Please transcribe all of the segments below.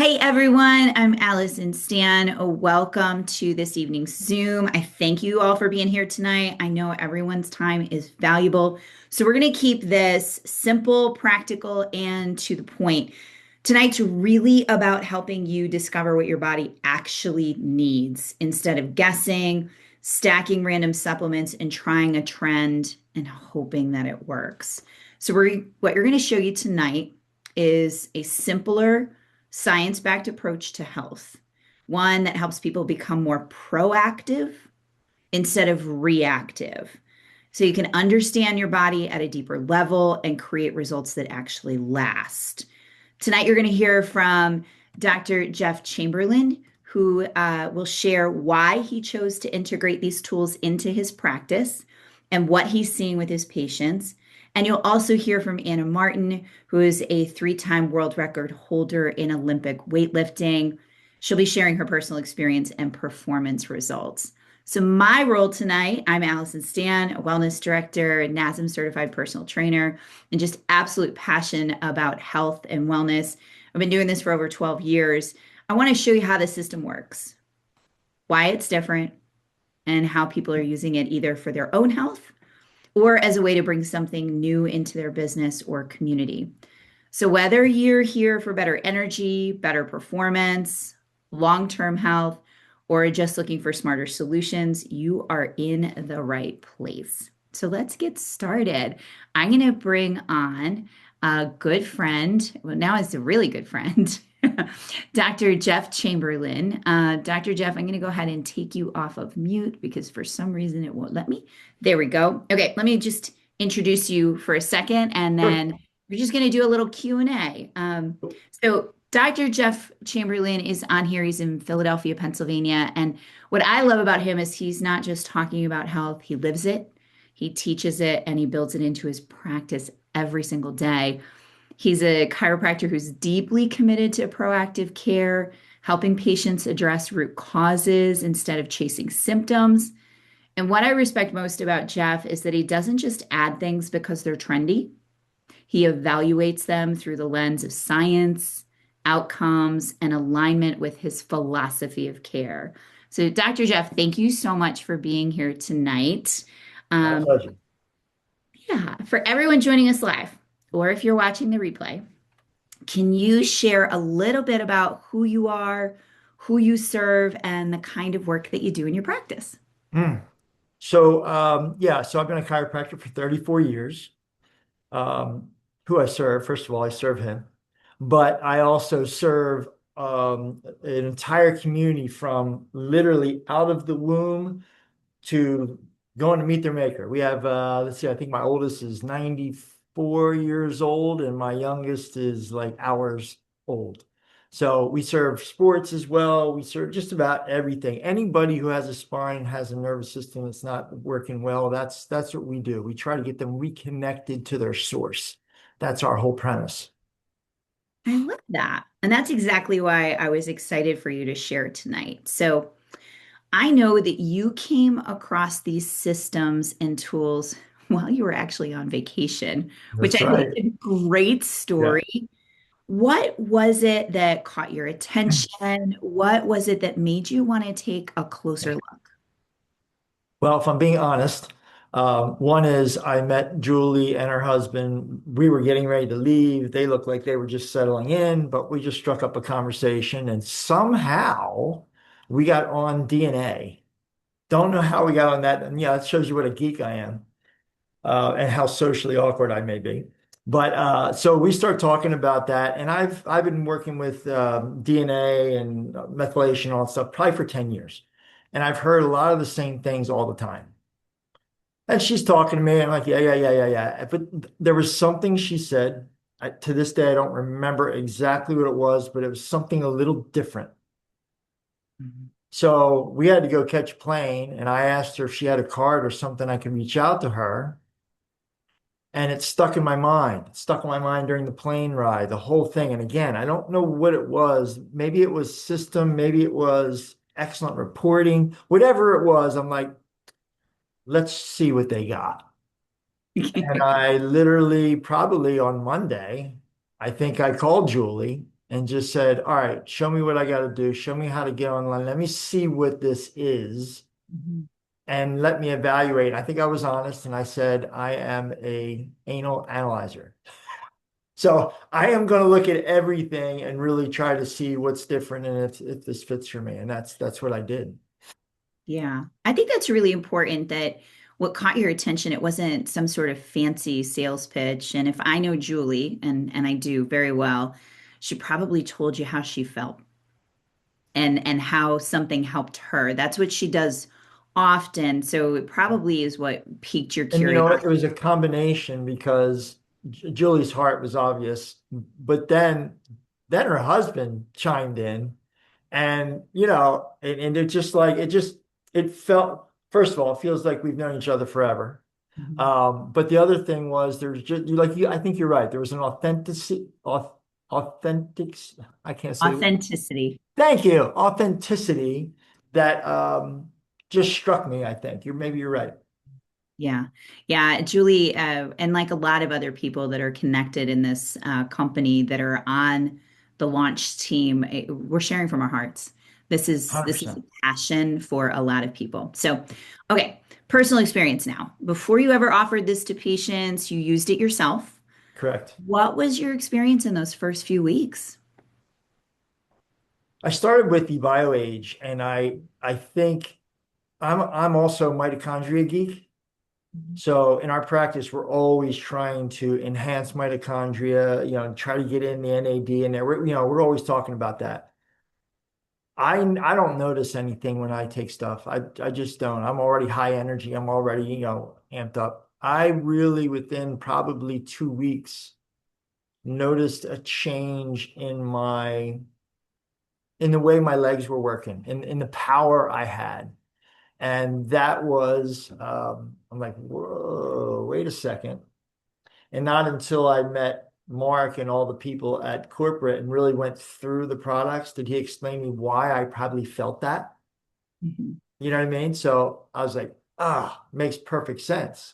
Hey everyone, I'm Alison Stann. Welcome to this evening's Zoom. I thank you all for being here tonight. I know everyone's time is valuable. So we're going to keep this simple, practical, and to the point. Tonight's really about helping you discover what your body actually needs instead of guessing, stacking random supplements, and trying a trend and hoping that it works. What you're going to show you tonight is a simpler, science-backed approach to health, one that helps people become more proactive instead of reactive. So you can understand your body at a deeper level and create results that actually last. Tonight, you're going to hear from Dr. Jeff Chamberlain, who will share why he chose to integrate these tools into his practice and what he's seeing with his patients. And you'll also hear from Anna Martin, who is a three-time world record holder in Olympic weightlifting. She'll be sharing her personal experience and performance results. So my role tonight, I'm Alison Stann, a wellness director, a NASM certified personal trainer, and just absolute passion about health and wellness. I've been doing this for over 12 years. I want to show you how the system works, why it's different, and how people are using it either for their own health or as a way to bring something new into their business or community. So whether you're here for better energy, better performance, long-term health, or just looking for smarter solutions, you are in the right place. So let's get started. I'm going to bring on a good friend. Well, now it's a really good friend, Dr. Jeff Chamberlain. Dr. Jeff, I'm going to go ahead and take you off of mute because for some reason it won't let me. There we go. Okay, let me just introduce you for a second, and Sure. then we're just going to do a little Q&A. So Dr. Jeff Chamberlain is on here. He's in Philadelphia, Pennsylvania. And what I love about him is he's not just talking about health, he lives it, he teaches it, and he builds it into his practice every single day. He's a chiropractor who's deeply committed to proactive care, helping patients address root causes instead of chasing symptoms. And what I respect most about Jeff is that he doesn't just add things because they're trendy. He evaluates them through the lens of science, outcomes, and alignment with his philosophy of care. So, Dr. Jeff, thank you so much for being here tonight. My Um, pleasure. yeah, for everyone joining us live, or if you're watching the replay, can you share a little bit about who you are, who you serve, and the kind of work that you do in your practice? Mm. So I've been a chiropractor for 34 years. Um, who I serve, first of all, I serve him, but I also serve an entire community from literally out of the womb to going to meet their maker. We have, let's see, I think my oldest is 94 years old and my youngest is like hours old. So we serve sports as well. We serve just about everything. Anybody who has a spine, has a nervous system that's not working well, that's what we do. We try to get them reconnected to their source. That's our whole premise. I love that. And that's exactly why I was excited for you to share tonight. So, I know that you came across these systems and tools while you were actually on vacation, which That's I think right. is a great Yeah. story. What was it that caught your attention? What was it that made you want to take a closer look? Well, if I'm being honest, one is I met Julie and her husband. We were getting ready to leave. They looked like they were just settling in, but we just struck up a conversation and somehow we got on DNA. Don't know how we got on that. And yeah, it shows you what a geek I am, and how socially awkward I may be. But so we start talking about that, and I've been working with DNA and methylation and all that stuff probably for 10 years. And I've heard a lot of the same things all the time. And she's talking to me, and I'm like, yeah, yeah, yeah, yeah, yeah. But there was something she said. To this day, I don't remember exactly what it was, but it was something a little different. Mhm. So we had to go catch a plane, and I asked her if she had a card or something I could reach out to her. And it stuck in my mind. It stuck in my mind during the plane ride, the whole thing. And again, I don't know what it was. Maybe it was system, maybe it was excellent reporting, whatever it was. I'm like, let's see what they got. And I literally, probably on Monday, I think I called Julie and just said, all right, show me what I got to do. Show me how to get online. Let me see what this is Mhm. and let me evaluate. I think I was honest and I said, I am a anal analyzer. So I am going to look at everything and really try to see what's different and if this fits for me. And that's what I did. Yeah. I think that's really important that what caught your attention, it wasn't some sort of fancy sales pitch. And if I know Julie, and I do very well, she probably told you how she felt and how something helped her. That's what she does often. So it probably is what piqued your And it curiosity. was a combination because Julie's heart was obvious, but then her husband chimed in, and and it just like it felt, first of all, it feels like we've known each other forever. Mhm. But the other thing was there's just I think you're right. There was an authentic, I can't say, Authenticity. thank you, authenticity that just struck me, I think. Maybe you're right. Yeah. Yeah. Julie, and like a lot of other people that are connected in this company that are on the launch team, we're sharing from our hearts. This is a 100%. passion for a lot of people. So, okay, personal experience now. Before you ever offered this to patients, you used it yourself. Correct. What was your experience in those first few weeks? I started with the BioAge, and I think I'm also a mitochondria geek. So in our practice, we're always trying to enhance mitochondria, try to get in the NAD in there. We're always talking about that. I don't notice anything when I take stuff. I just don't. I'm already high energy. I'm already, amped up. I really, within probably 2 weeks, noticed a change in the way my legs were working, in the power I had. And that was, I'm like, whoa, wait a second. And not until I met Mark and all the people at corporate and really went through the products did he explain to me why I probably felt that. Mhm. You know what I mean? So I was like, makes perfect sense.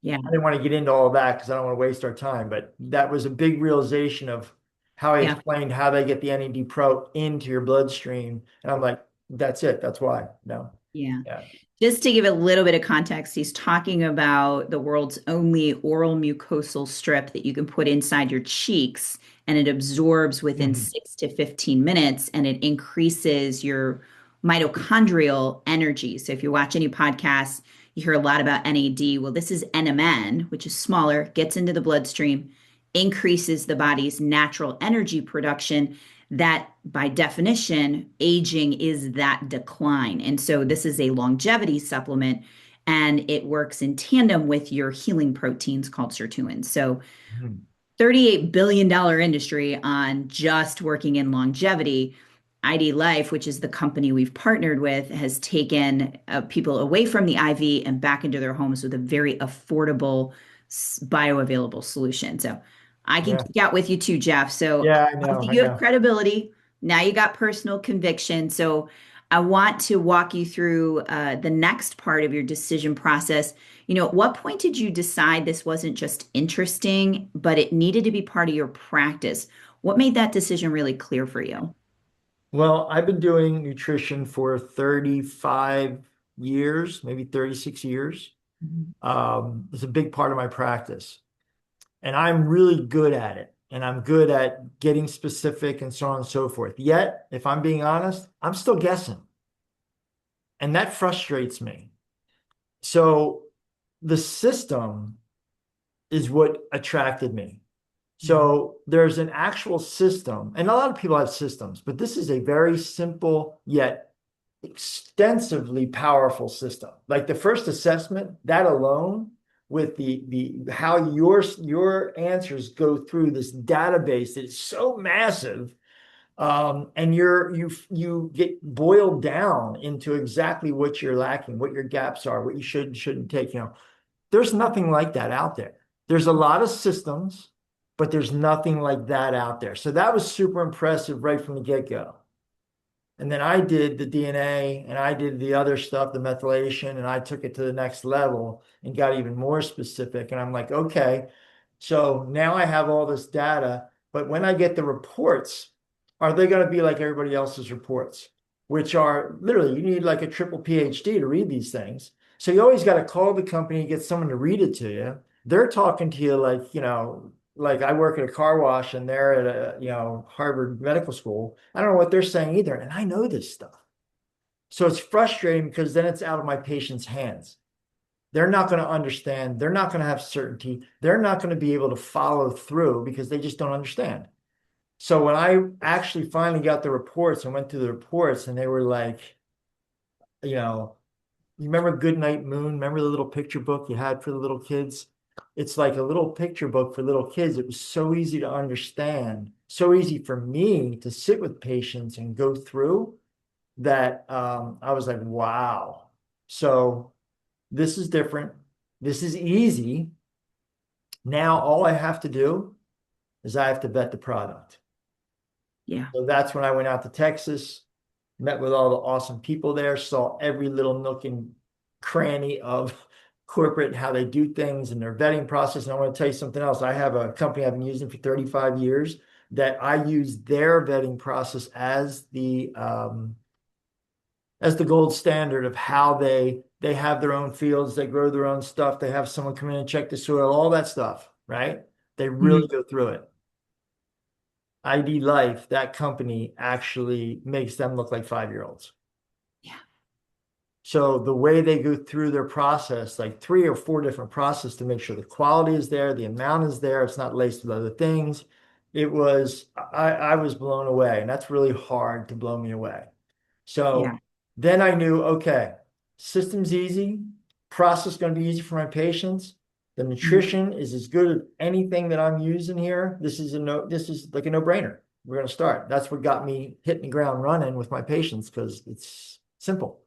Yeah. I didn't want to get into all of that because I don't want to waste our time, but that was a big realization of how I Yeah. explained how they get the NAD Pro into your bloodstream. And I'm like, that's it. That's why. No. Yeah. Yeah. Just to give a little bit of context, he's talking about the world's only oral mucosal strip that you can put inside your cheeks and it absorbs within Mhm. 6 to 15 minutes and it increases your mitochondrial energy. So if you watch any podcasts, you hear a lot about NAD. Well, this is NMN, which is smaller, gets into the bloodstream, increases the body's natural energy production that by definition, aging is that decline. And so this is a longevity supplement and it works in tandem with your healing proteins called sirtuins. So Mhm. $38 billion industry on just working in longevity. ID Life, which is the company we've partnered with, has taken people away from the IV and back into their homes with a very affordable, bioavailable solution. So I can Yeah. geek out with you too, Jeff. So Yeah, I know. I you have know. credibility. Now you got personal conviction. So I want to walk you through the next part of your decision process. At what point did you decide this wasn't just interesting, but it needed to be part of your practice? What made that decision really clear for you? Well, I've been doing nutrition for 35 years, maybe 36 years. Mhm. It's a big part of my practice. And I'm really good at it. And I'm good at getting specific and so on and so forth. Yet, if I'm being honest, I'm still guessing. And that frustrates me. So the system is what attracted me. Mhm. So there's an actual system, and a lot of people have systems, but this is a very simple yet extensively powerful system. Like the first assessment, that alone, with the how your answers go through this database that is so massive, and you get boiled down into exactly what you're lacking, what your gaps are, what you should and shouldn't take. There's nothing like that out there. There's a lot of systems, but there's nothing like that out there. So that was super impressive right from the get-go. And then I did the DNA and I did the other stuff, the methylation, and I took it to the next level and got even more specific. And I'm like, okay, so now I have all this data. But when I get the reports, are they going to be like everybody else's reports, which are literally, you need like a triple PhD to read these things. So you always got to call the company, get someone to read it to you. They're talking to you like, like I work at a car wash and they're at Harvard Medical School. I don't know what they're saying either. And I know this stuff. So it's frustrating because then it's out of my patient's hands. They're not going to understand. They're not going to have certainty. They're not going to be able to follow through because they just don't understand. So when I actually finally got the reports and went through the reports and they were like, you know, you remember Goodnight Moon? Remember the little picture book you had for the little kids? It's like a little picture book for little kids. It was so easy to understand, so easy for me to sit with patients and go through that I was like, wow. So this is different. This is easy. Now all I have to do is I have to vet the product. Yeah. So that's when I went out to Texas, met with all the awesome people there, saw every little nook and cranny of corporate, how they do things and their vetting process. And I want to tell you something else. I have a company I've been using for 35 years that I use their vetting process as the gold standard of how they have their own fields, they grow their own stuff, they have someone come in and check the soil, all that stuff, right? They really Mhm. go through it. ID Life, that company actually makes them look like 5-year-olds. Yeah. So the way they go through their process, like 3 or 4 different processes to make sure the quality is there, the amount is there, it's not laced with other things. I was blown away, and that's really hard to blow me away. Yeah. So then I knew, okay, system's easy, process going to be easy for my patients. The Mhm. nutrition is as good as anything that I'm using here. This is like a no-brainer. We're going to start. That's what got me hitting the ground running with my patients because it's simple.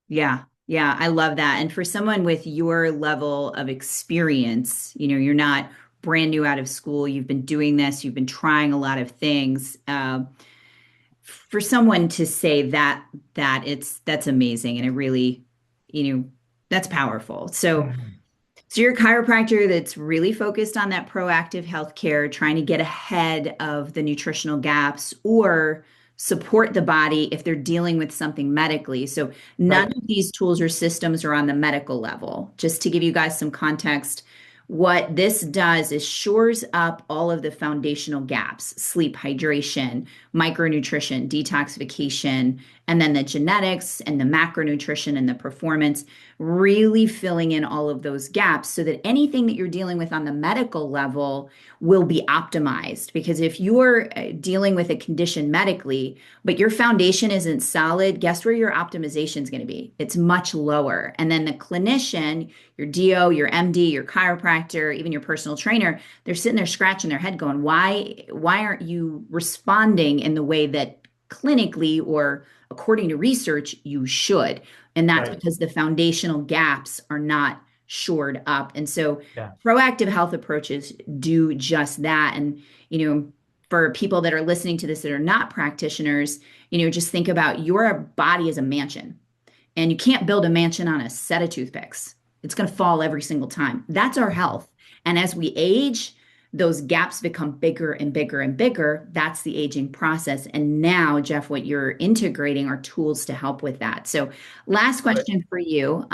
Yeah. Yeah. I love that. And for someone with your level of experience, you're not brand new out of school. You've been doing this, you've been trying a lot of things. For someone to say that's amazing. And it really, you know, that's powerful. Mhm. So you're a chiropractor that's really focused on that proactive healthcare, trying to get ahead of the nutritional gaps or support the body if they're dealing with something medically. So none Right. of these tools or systems are on the medical level. Just to give you guys some context, what this does is shores up all of the foundational gaps: sleep, hydration, micronutrition, detoxification, and then the genetics and the macronutrition and the performance, really filling in all of those gaps so that anything that you're dealing with on the medical level will be optimized. Because if you're dealing with a condition medically, but your foundation isn't solid, guess where your optimization is going to be? It's much lower. And then the clinician, your DO, your MD, your chiropractor, even your personal trainer, they're sitting there scratching their head going, why aren't you responding in the way that clinically or according to research you should? And that's Right. because the foundational gaps are not shored up. And so Yeah. proactive health approaches do just that. And, for people that are listening to this that are not practitioners, just think about your body as a mansion. And you can't build a mansion on a set of toothpicks. It's going to fall every single time. That's our health. And as we age, those gaps become bigger and bigger and bigger. That's the aging process. And now, Jeff, what you're integrating are tools to help with that. So, last Right. question for you.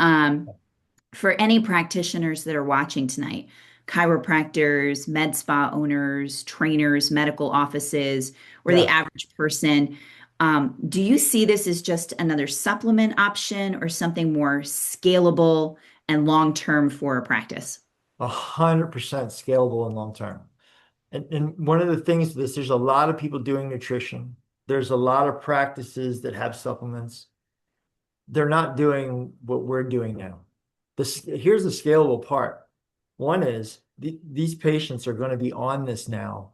For any practitioners that are watching tonight, chiropractors, med spa owners, trainers, medical offices, or the Yeah. average person, do you see this as just another supplement option or something more scalable and long term for a practice? 100% scalable and long term. And one of the things with this, there's a lot of people doing nutrition. There's a lot of practices that have supplements. They're not doing what we're doing now. Here's the scalable part. One is these patients are going to be on this now,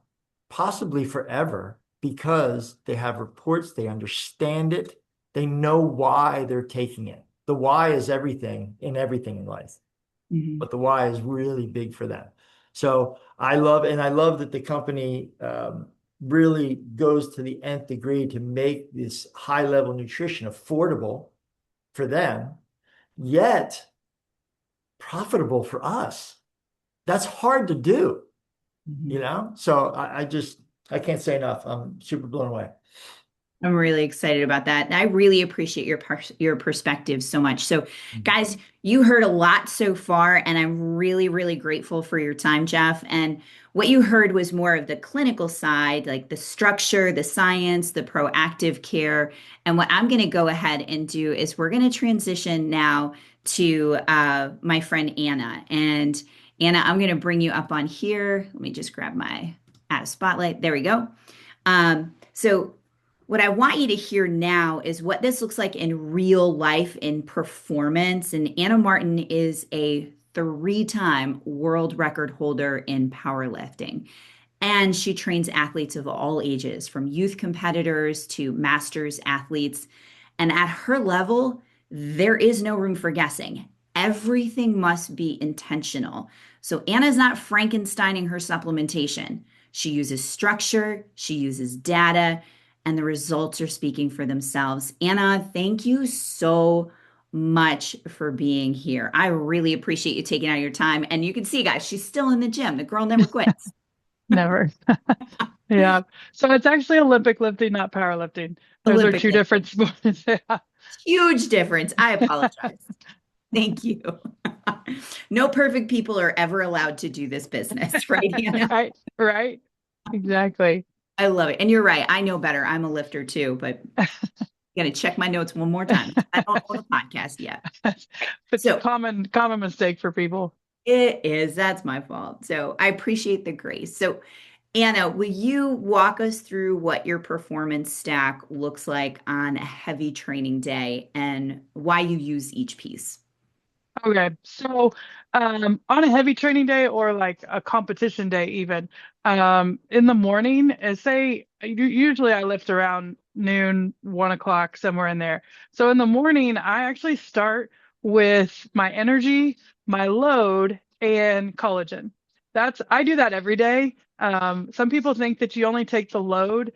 possibly forever, because they have reports, they understand it, they know why they're taking it. The why is everything in life, Mhm. but the why is really big for them. So I love that the company really goes to the nth degree to make this high level nutrition affordable for them, yet profitable for us. That's hard to do. you Mhm. know? So I can't say enough. I'm super blown away. I'm really excited about that. And I really appreciate your perspective so much. So, guys, you heard a lot so far, and I'm really, really grateful for your time, Jeff. And what you heard was more of the clinical side, like the structure, the science, the proactive care. And what I'm going to go ahead and do is we're going to transition now to my friend Anna. And Anna, I'm going to bring you up on here. Let me just grab my add a spotlight. There we go. So what I want you to hear now is what this looks like in real life in performance. And Anna Martin is a three-time world record holder in powerlifting. And she trains athletes of all ages, from youth competitors to masters athletes. And at her level, there is no room for guessing. Everything must be intentional. So Anna's not Frankensteining her supplementation. She uses structure, she uses data, and the results are speaking for themselves. Anna, thank you so much for being here. I really appreciate you taking out your time. And you can see, guys, she's still in the gym. The girl never quits. Mhm. Never. Yeah. So it's actually Olympic lifting, not powerlifting. Those are Olympic two different lifting. sports. Yeah. Huge difference. I apologize. Thank you. No perfect people are ever allowed to do this business, right, Hannah? Right. Right. Exactly. I love it. And you're right. I know better. I'm a lifter too, but I'm gonna check my notes one more time. I don't own a podcast yet. It's a So common mistake for people. it is. That's my fault. So I appreciate the grace. So Anna, will you walk us through what your performance stack looks like on a heavy training day and why you use each piece? Okay, so on a heavy training day or like a competition day, even in the morning, say usually I lift around noon, 1 o'clock, somewhere in there. So in the morning, I actually start with my energy, my load, and collagen. I do that every day. Some people think that you only take the load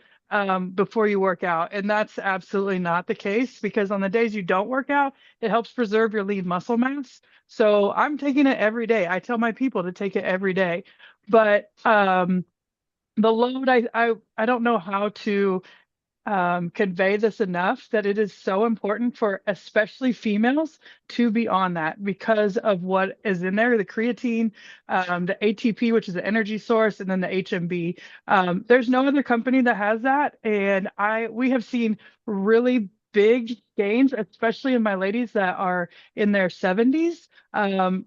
before you work out, and that's absolutely not the case because on the days you don't work out, it helps preserve your lean muscle mass. So I'm taking it every day. I tell my people to take it every day. But the load, I don't know how to convey this enough that it is so important for especially females to be on that because of what is in there, the creatine, the ATP, which is the energy source, and then the HMB. There's no other company that has that. And we have seen really big gains, especially in my ladies that are in their 70s.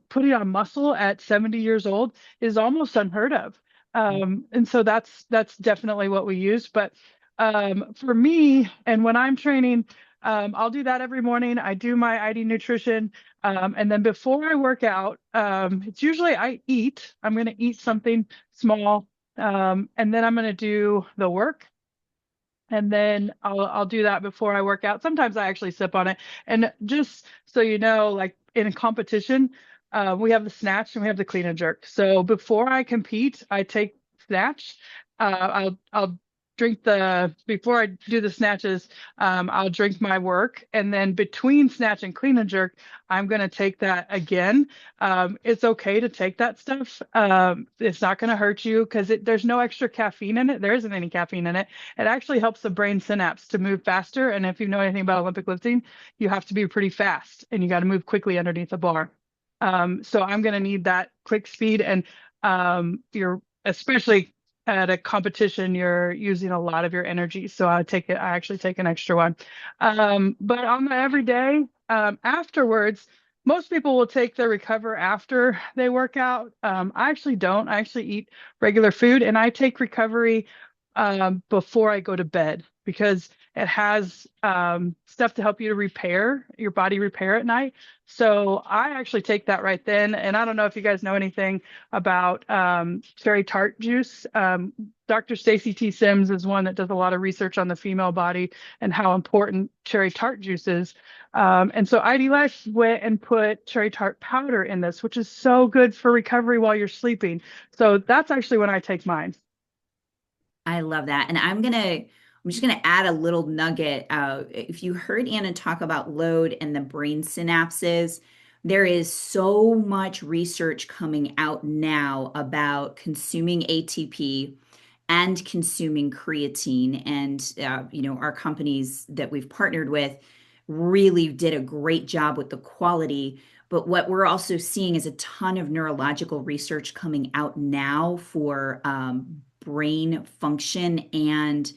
Putting on muscle at 70 years old is almost unheard of. And so that's definitely what we use. But for me, and when I'm training, I'll do that every morning. I do my ID nutrition. And then before I work out, it's usually I eat. I'm going to eat something small. And then I'm going to do the work. And then I'll do that before I work out. Sometimes I actually sip on it. And just so you know, like in a competition, we have the snatch and we have the clean and jerk. So before I compete, I take snatch. I'll drink the before I do the snatches, I'll drink my work, and then between snatch and clean and jerk, I'm gonna take that again. It's okay to take that stuff. It's not gonna hurt you because there's no extra caffeine in it. There isn't any caffeine in it. It actually helps the brain synapse to move faster. And if you know anything about Olympic lifting, you have to be pretty fast and you got to move quickly underneath the bar. So I'm going to need that quick speed. And you're especially at a competition, you're using a lot of your energy. So I actually take an extra one. But on the everyday, afterwards, most people will take their recover after they work out. I actually don't. I actually eat regular food and I take recovery before I go to bed because it has stuff to help you to repair your body repair at night. So I actually take that right then. And I don't know if you guys know anything about cherry tart juice. Dr. Stacy T. Sims is one that does a lot of research on the female body and how important cherry tart juice is. And so ID Life went and put cherry tart powder in this, which is so good for recovery while you're sleeping. So that's actually when I take mine. I love that. And I'm just gonna add a little nugget. If you heard Anna talk about load and the brain synapses, There is so much research coming out now about consuming ATP and consuming creatine. And, our companies that we've partnered with really did a great job with the quality. But what we're also seeing is a ton of neurological research coming out now for brain function and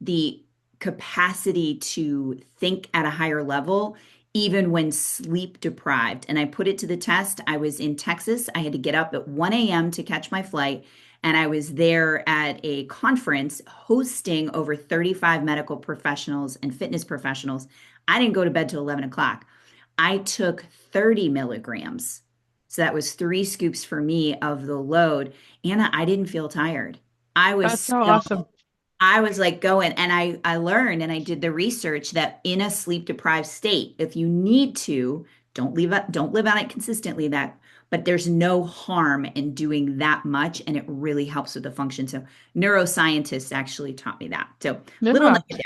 the capacity to think at a higher level, even when sleep deprived. And I put it to the test. I was in Texas. I had to get up at 1 a.m. to catch my flight. And I was there at a conference hosting over 35 medical professionals and fitness professionals. I didn't go to bed till 11 o'clock. I took 30 milligrams. So that was 3 scoops for me of the load. Anna, I didn't feel tired. I was That's so still awesome. I was like going, and I learned and I did the research that in a sleep deprived state, if you need to, don't live on it consistently but there's no harm in doing that much, and it really helps with the function. So neuroscientists actually taught me that. So little Yeah. nugget there.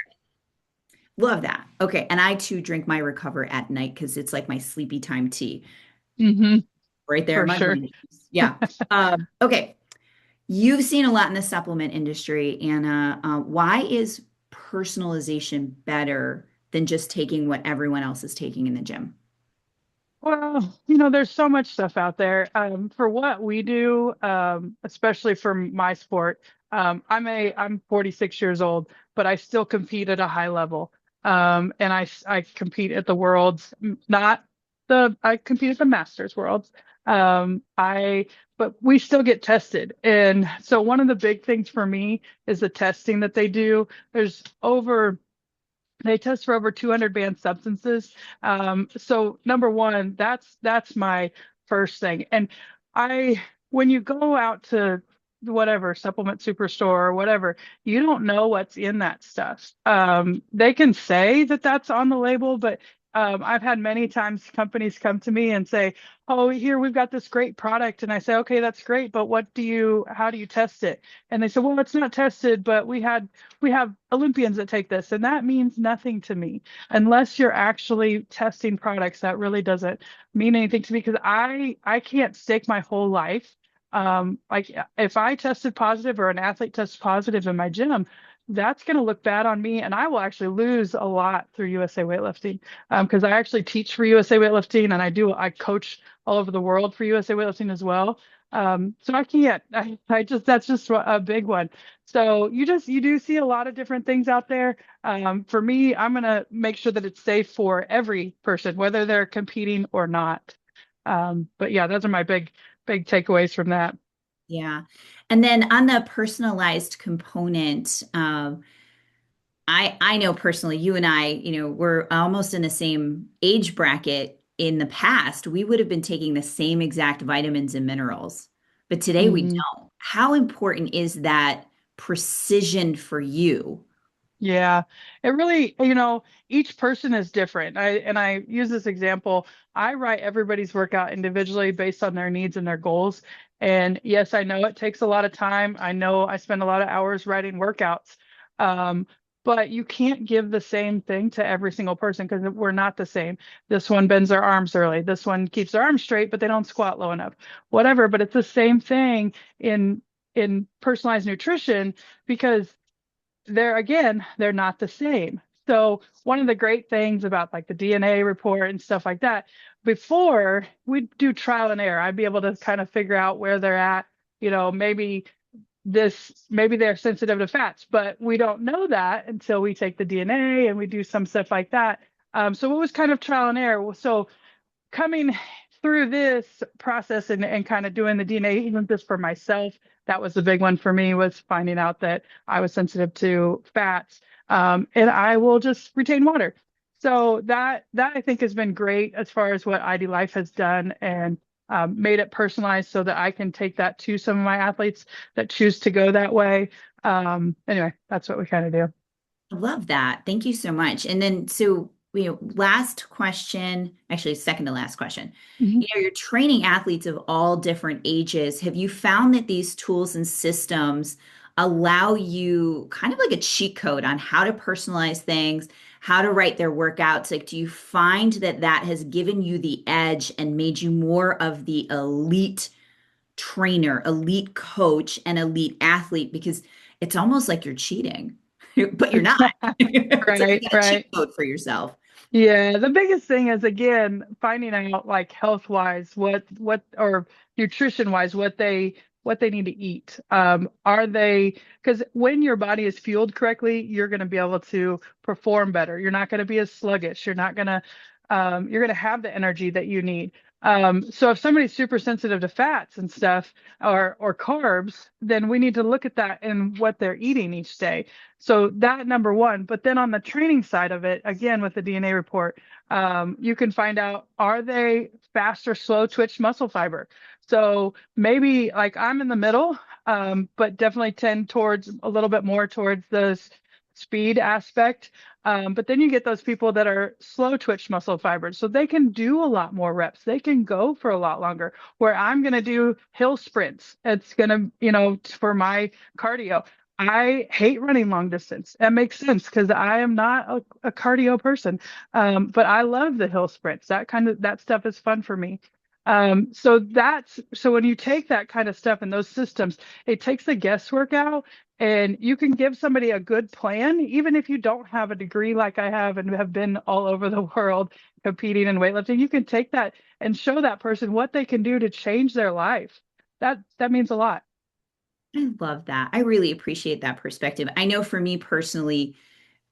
Love that. Okay. And I too drink my Recover at night because it's like my sleepy time tea Hmm. right there in For my sure. brain. Yeah. Okay. You've seen a lot in the supplement industry, Anna. Why is personalization better than just taking what everyone else is taking in the gym? Well, there's so much stuff out there. For what we do, especially for my sport, I'm 46 years old, but I still compete at a high level. And I compete at the worlds, not I compete at the Masters worlds. But we still get tested. And so one of the big things for me is the testing that they do. They test for over 200 banned substances. So number one, that's my first thing. And when you go out to whatever supplement superstore or whatever, you don't know what's in that stuff. They can say that that's on the label, but I've had many times companies come to me and say, "Oh, here we've got this great product," and I say, "Okay, that's great, but how do you test it?" And they say, "Well, it's not tested, but we have Olympians that take this," and that means nothing to me unless you're actually testing products. That really doesn't mean anything to me because I can't stake my whole life. Like if I tested positive or an athlete tests positive in my gym, that's going to look bad on me, and I will actually lose a lot through USA Weightlifting because I actually teach for USA Weightlifting and I coach all over the world for USA Weightlifting as well. So I can't. I just that's just a big one. So you do see a lot of different things out there. For me, I'm gonna make sure that it's safe for every person, whether they're competing or not. But yeah, those are my big takeaways from that. Yeah. And then on the personalized component, I know personally, you and I, we're almost in the same age bracket. In the past, we would have been taking the same exact vitamins and minerals, but today we Mhm. don't. How important is that precision for you? Yeah, it really, each person is different. I use this example. I write everybody's workout individually based on their needs and their goals. And yes, I know it takes a lot of time. I know I spend a lot of hours writing workouts. Um, but you can't give the same thing to every single person because we're not the same. This one bends their arms early. This one keeps their arms straight, but they don't squat low enough. Whatever, but it's the same thing in personalized nutrition because they're not the same. So one of the great things about like the DNA report and stuff like that, before we'd do trial and error, I'd be able to kind of figure out where they're at. Maybe they're sensitive to fats, but we don't know that until we take the DNA and we do some stuff like that. So it was kind of trial and error. So coming through this process and kind of doing the DNA, even just for myself, that was the big one for me was finding out that I was sensitive to fats. And I will just retain water. So that I think has been great as far as what ID Life has done and made it personalized so that I can take that to some of my athletes that choose to go that way. Anyway, that's what we kind of do. I love that. Thank you so much. And then, so, last question, actually, second to last question. Mhm. You're training athletes of all different ages. Have you found that these tools and systems allow you kind of like a cheat code on how to personalize things, how to write their workouts. Like, do you find that that has given you the edge and made you more of the elite trainer, elite coach, and elite athlete? Because it's almost like you're cheating, but you're not. It's like you Right, got a cheat right. code for yourself. Yeah, the biggest thing is again finding out like health wise what or nutrition wise what they need to eat. Are they because when your body is fueled correctly, you're going to be able to perform better. You're not going to be as sluggish. You're going to have the energy that you need. So if somebody's super sensitive to fats and stuff or carbs, then we need to look at that and what they're eating each day. So that number one, but then on the training side of it, again, with the DNA report, you can find out, are they fast or slow twitch muscle fiber? So maybe like I'm in the middle, but definitely tend towards a little bit more towards the speed aspect. But then you get those people that are slow twitch muscle fibers. So they can do a lot more reps. They can go for a lot longer, where I'm going to do hill sprints. It's going to, for my cardio. I hate running long distance. That makes sense because I am not a cardio person. But I love the hill sprints. That stuff is fun for me. So when you take that kind of stuff and those systems, it takes the guesswork out and you can give somebody a good plan, even if you don't have a degree like I have and have been all over the world competing in weightlifting. You can take that and show that person what they can do to change their life. That means a lot. I love that. I really appreciate that perspective. I know for me personally,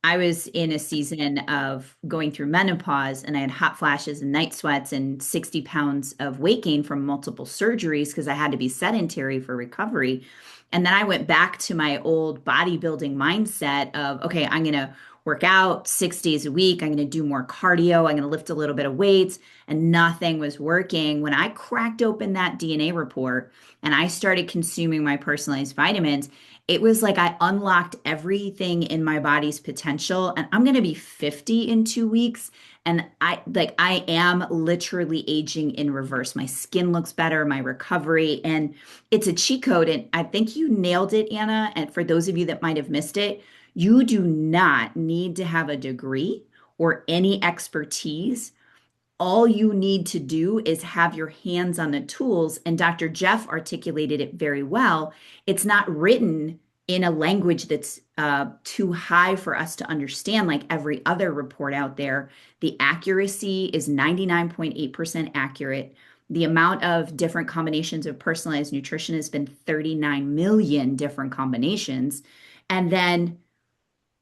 I was in a season of going through menopause and I had hot flashes and night sweats and 60 pounds of weight gain from multiple surgeries because I had to be sedentary for recovery. And then I went back to my old bodybuilding mindset of, okay, I'm going to work out 6 days a week. I'm going to do more cardio. I'm going to lift a little bit of weights. And nothing was working. When I cracked open that DNA report and I started consuming my personalized vitamins, it was like I unlocked everything in my body's potential. And I'm going to be 50 in 2 weeks. And I am literally aging in reverse. My skin looks better, my recovery, and it's a cheat code. And I think you nailed it, Anna. And for those of you that might have missed it, you do not need to have a degree or any expertise. All you need to do is have your hands on the tools. And Dr. Jeff articulated it very well. It's not written in a language that's too high for us to understand, like every other report out there. The accuracy is 99.8% accurate. The amount of different combinations of personalized nutrition has been 39 million different combinations. And then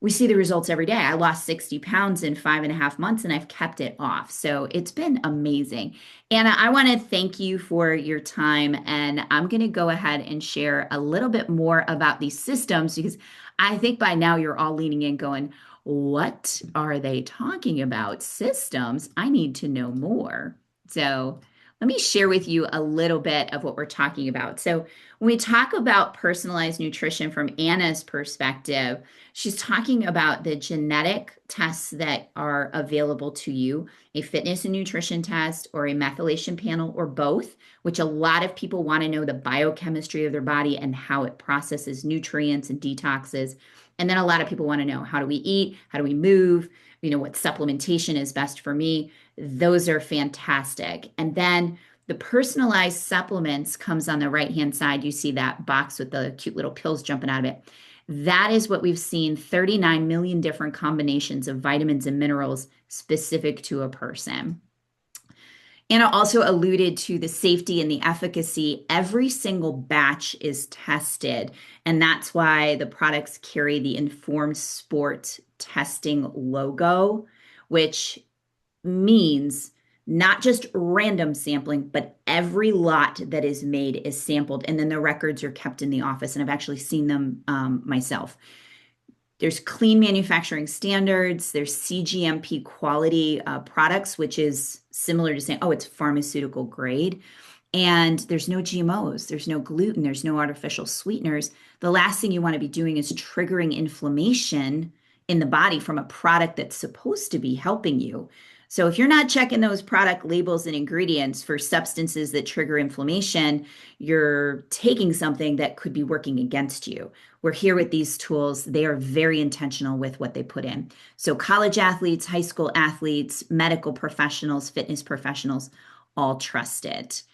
we see the results every day. I lost 60 pounds in 5.5 months and I've kept it off. So it's been amazing. Anna, I want to thank you for your time. And I'm going to go ahead and share a little bit more about these systems because I think by now you're all leaning in going, what are they talking about? Systems? I need to know more. So let me share with you a little bit of what we're talking about. So when we talk about personalized nutrition from Anna's perspective, she's talking about the genetic tests that are available to you, a fitness and nutrition test or a methylation panel or both, which a lot of people want to know the biochemistry of their body and how it processes nutrients and detoxes. And then a lot of people want to know, how do we eat? How do we move? What supplementation is best for me? Those are fantastic. And then the personalized supplements comes on the right-hand side. You see that box with the cute little pills jumping out of it. That is what we've seen, 39 million different combinations of vitamins and minerals specific to a person. Anna also alluded to the safety and the efficacy. Every single batch is tested, and that's why the products carry the Informed Sport Testing logo, which means not just random sampling, but every lot that is made is sampled, and then the records are kept in the office, and I've actually seen them myself. There's clean manufacturing standards. There's CGMP quality products, which is similar to saying, oh, it's pharmaceutical grade. And there's no GMOs, there's no gluten, there's no artificial sweeteners. The last thing you want to be doing is triggering inflammation in the body from a product that's supposed to be helping you. So if you're not checking those product labels and ingredients for substances that trigger inflammation, you're taking something that could be working against you. We're here with these tools. They are very intentional with what they put in. So college athletes, high school athletes, medical professionals, fitness professionals, all trust it.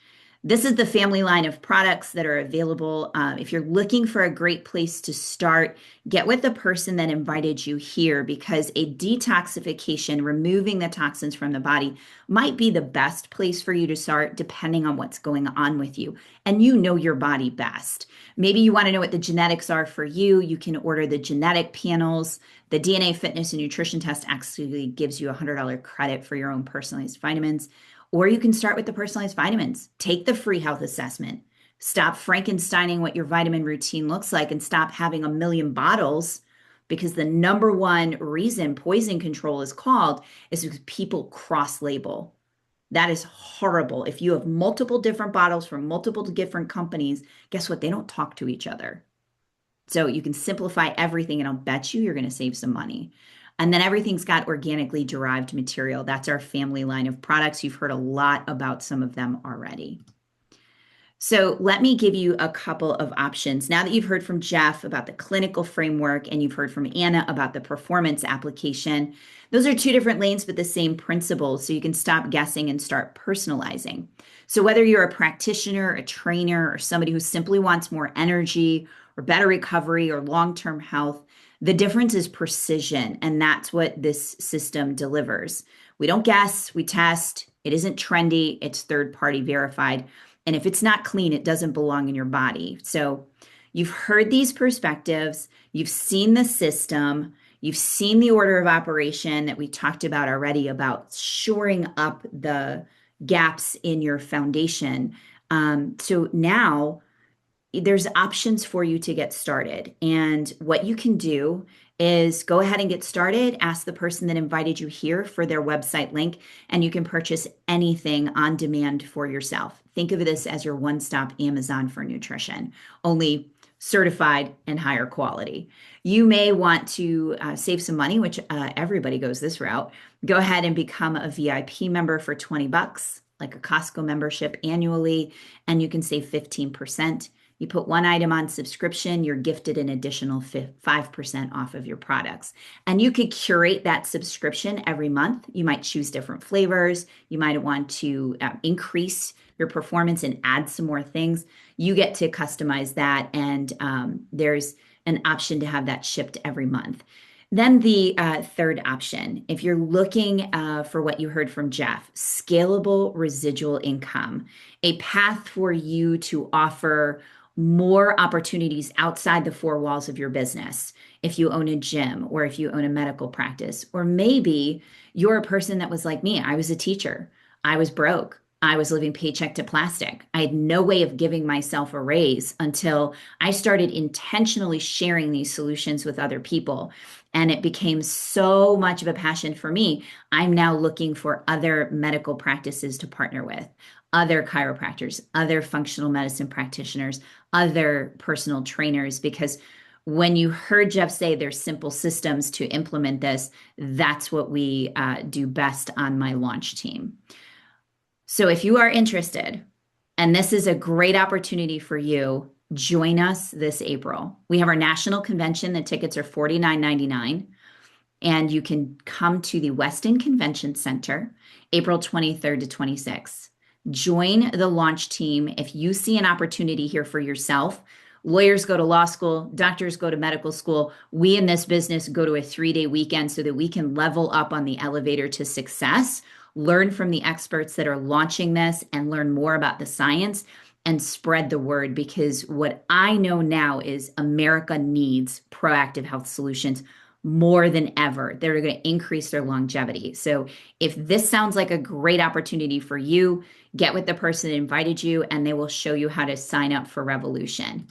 This is the family line of products that are available. If you're looking for a great place to start, get with the person that invited you here, because a detoxification, removing the toxins from the body, might be the best place for you to start, depending on what's going on with you. And you know your body best. Maybe you want to know what the genetics are for you. You can order the genetic panels. The DNA fitness and nutrition test actually gives you a $100 credit for your own personalized vitamins. Or you can start with the personalized vitamins. Take the free health assessment. Stop Frankensteining what your vitamin routine looks like and stop having a million bottles, because the number one reason poison control is called is because people cross-label. That is horrible. If you have multiple different bottles from multiple different companies, guess what? They don't talk to each other. So you can simplify everything, and I'll bet you're going to save some money. And then everything's got organically derived material. That's our family line of products. You've heard a lot about some of them already. So let me give you a couple of options. Now that you've heard from Jeff about the clinical framework and you've heard from Anna about the performance application, those are two different lanes, but the same principles. So you can stop guessing and start personalizing. So whether you're a practitioner, a trainer, or somebody who simply wants more energy or better recovery or long-term health, the difference is precision, and that's what this system delivers. We don't guess, we test. It isn't trendy, it's third-party verified. And if it's not clean, it doesn't belong in your body. So you've heard these perspectives, you've seen the system, you've seen the order of operation that we talked about already, about shoring up the gaps in your foundation. So now there's options for you to get started. And what you can do is go ahead and get started. Ask the person that invited you here for their website link, and you can purchase anything on demand for yourself. Think of this as your one-stop Amazon for nutrition, only certified and higher quality. You may want to save some money, which everybody goes this route. Go ahead and become a VIP member for $20, like a Costco membership annually, and you can save 15%. You put one item on subscription, you're gifted an additional 5% off of your products. And you could curate that subscription every month. You might choose different flavors. You might want to increase your performance and add some more things. You get to customize that, and there's an option to have that shipped every month. Then the third option, if you're looking for what you heard from Jeff, scalable residual income, a path for you to offer more opportunities outside the four walls of your business. If you own a gym, or if you own a medical practice, or maybe you're a person that was like me. I was a teacher. I was broke. I was living paycheck to plastic. I had no way of giving myself a raise until I started intentionally sharing these solutions with other people. And it became so much of a passion for me. I'm now looking for other medical practices to partner with, other chiropractors, other functional medicine practitioners, other personal trainers, because when you heard Jeff say there's simple systems to implement this, that's what we do best on my launch team. So if you are interested, and this is a great opportunity for you, join us this April. We have our national convention. The tickets are $49.99. And you can come to the Westin Convention Center, April 23rd to 26th. Join the launch team. If you see an opportunity here for yourself, lawyers go to law school, doctors go to medical school. We in this business go to a 3-day weekend so that we can level up on the elevator to success, learn from the experts that are launching this, and learn more about the science and spread the word. Because what I know now is America needs proactive health solutions more than ever. They're going to increase their longevity. So if this sounds like a great opportunity for you, get with the person that invited you, and they will show you how to sign up for Revolution.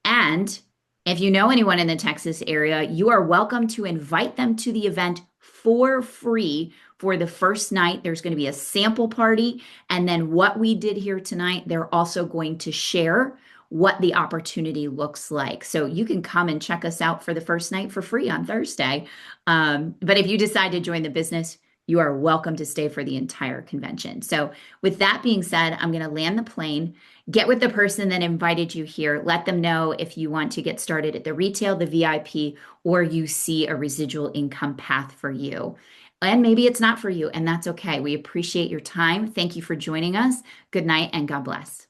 And if you know anyone in the Texas area, you are welcome to invite them to the event for free for the first night. There's going to be a sample party. And then what we did here tonight, they're also going to share what the opportunity looks like. So you can come and check us out for the first night for free on Thursday. But if you decide to join the business, you are welcome to stay for the entire convention. So with that being said, I'm going to land the plane, get with the person that invited you here, let them know if you want to get started at the retail, the VIP, or you see a residual income path for you. And maybe it's not for you, and that's okay. We appreciate your time. Thank you for joining us. Good night and God bless.